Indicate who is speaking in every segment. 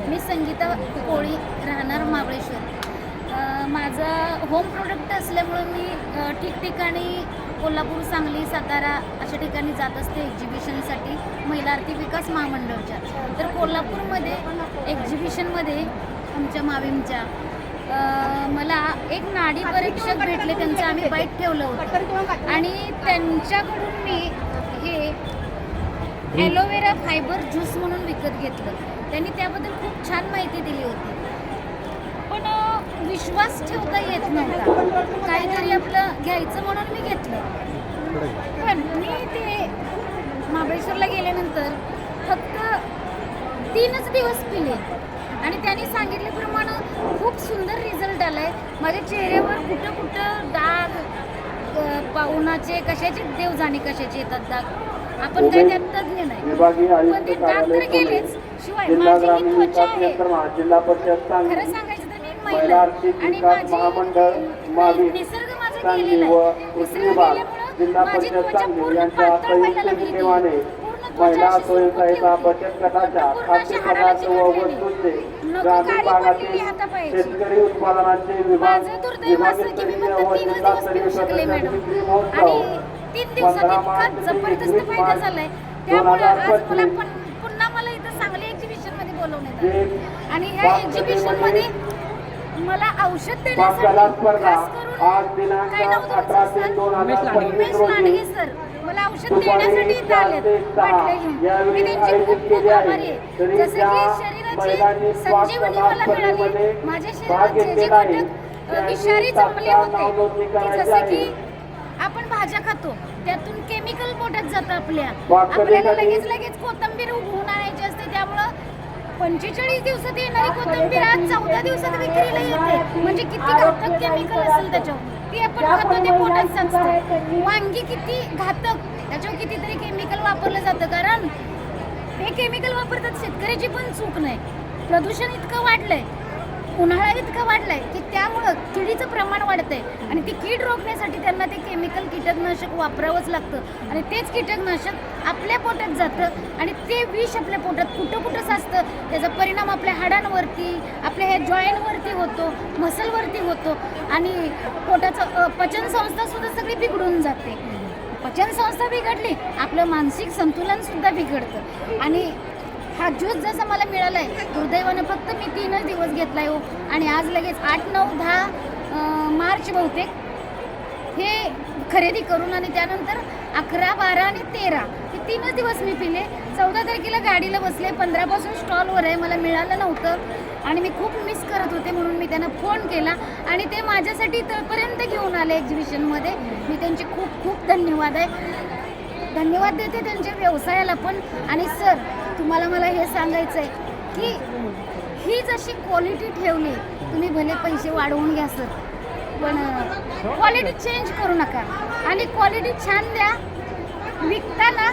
Speaker 1: मी संगीता कोळी, राहणार महाबळेश्वर. माझं home product असल्यामुळे मी ठिकठिकाणी कोल्हापूर, सांगली, सातारा अशा ठिकाणी जात असते एक्झिबिशनसाठी महिला आर्थिक विकास महामंडळच्या. तर कोल्हापूरमध्ये एक्झिबिशनमध्ये आमच्या माविमच्या मला एक नाडी परीक्षक भेटले. त्यांचं आम्ही बाईट ठेवलं होतं आणि त्यांच्याकडून मी हे ॲलोवेरा फायबर ज्यूस म्हणून विकत घेतलं. त्यांनी त्याबद्दल खूप छान माहिती दिली होती, पण विश्वास ठेवता येत नव्हता. काहीतरी आपलं घ्यायचं म्हणून मी घेतलं, पण मी ते महाबळेश्वरला गेल्यानंतर फक्त 3च दिवस पिले आणि त्यांनी सांगितल्याप्रमाणे खूप सुंदर रिझल्ट आला आहे. माझ्या चेहऱ्यावर कुठं कुठं डाग, पाहुणाचे कशाचे देव जाणे कशाचे येतात डाग, आपण काही त्यात तज्ञ नाही, पण ते डाग तर गेलेच. शिवाय माझी ही त्वचा आहे, खरं सांगायचं तर मी एक महिला आणि माझी निसर्ग माझा गेलेला आहे. निसर्ग गेल्यामुळं माझी त्वचा पूर्ण पातळ व्हायला लागली, पूर्ण त्वचा अशी सुकली होती, पूर्ण अशी हाडाला चिकटलेली, नको काळी पडलेली हातापायाची. माझं दुर्दैव असं की मी फक्त 3च दिवस पिऊ शकले मॅडम, आणि 3 दिवसात इतका जबरदस्त फायदा झालाय. त्यामुळे आज मला पुन्हा मला इथं सांगली एक्झिबिशनमध्ये बोलवण्यात आलं आणि ह्या एक्झिबिशनमध्ये मला औषध देण्यासाठी खास करून काय नाव तुमचं सर? उमेश लांडगे सर मला औषध देण्यासाठी इथं आलेत बाटल्या घेऊन. मी त्यांची खूप खूप आभारी आहे. जसं की शरीराची संजीवनी मला मिळाली, माझ्या शरीरात जे जे घटक विषारी जमले होते, की जसं की आपण भाज्या खातो त्यातून केमिकल पोटात जातं आपल्याला लगेच कोथिंबीर उगवून आणायची असते. त्यामुळं 45 दिवसात येणारी कोथिंबीर आज 14 दिवसात विक्रीला येते. म्हणजे किती घातक केमिकल असेल त्याच्यावर, ती आपण खातो ते पोटात साचतं. वांगी किती घातक, त्याच्यावर कितीतरी केमिकल वापरलं जातं, कारण हे केमिकल वापरतात. शेतकऱ्याची पण चूक नाही. प्रदूषण इतकं वाढलंय, उन्हाळा इतका वाढलाय की त्यामुळं किडीचं प्रमाण वाढतंय आणि ती कीड रोखण्यासाठी त्यांना ते केमिकल कीटकनाशक वापरावंच लागतं आणि तेच कीटकनाशक आपल्या पोटात जातं आणि ते विष आपल्या पोटात कुठं कुठं साचतं. त्याचा परिणाम आपल्या हाडांवरती, आपल्या ह्या जॉईंटवरती होतो, मसलवरती होतो आणि पोटाचं पचनसंस्था सुद्धा सगळी बिघडून जाते. पचनसंस्था बिघडली, आपलं मानसिक संतुलन सुद्धा बिघडतं. आणि हा ज्यूस जसा मला मिळाला आहे, दुर्दैवानं फक्त मी 3च दिवस घेतला आहे हो, आणि आज लगेच 8, 9, 10 मार्च बहुतेक हे खरेदी करून, आणि त्यानंतर 11, 12 आणि 13 हे 3च दिवस मी पिले. 14 तारखेला गाडीला बसले, 15 पासून स्टॉलवर आहे, मला मिळालं नव्हतं आणि मी खूप मिस करत होते, म्हणून मी त्यांना फोन केला आणि ते माझ्यासाठी इथपर्यंत घेऊन आले एक्झिबिशनमध्ये. मी त्यांचे खूप खूप धन्यवाद देते त्यांच्या व्यवसायाला पण. आणि सर, तुम्हाला मला हे सांगायचं आहे की ही जशी क्वालिटी ठेवली, तुम्ही भले पैसे वाढवून घ्या सर, पण क्वालिटी चेंज करू नका आणि क्वालिटी छान द्या. विकताना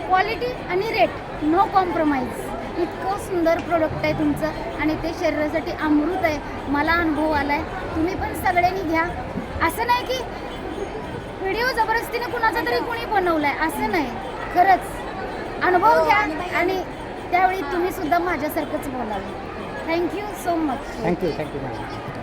Speaker 1: क्वालिटी आणि रेट नो कॉम्प्रोमाइज. इतकं सुंदर प्रोडक्ट आहे तुमचं आणि ते शरीरासाठी अमृत आहे. मला अनुभव आला आहे, तुम्ही पण सगळ्यांनी घ्या. असं नाही की व्हिडिओ जबरदस्तीने कुणाचा तरी कोणी बनवलाय, असं नाही. खरंच अनुभव घ्या आणि त्यावेळी तुम्ही सुद्धा माझ्यासारखंच बोलावे. Thank you so much.
Speaker 2: Thank you madam.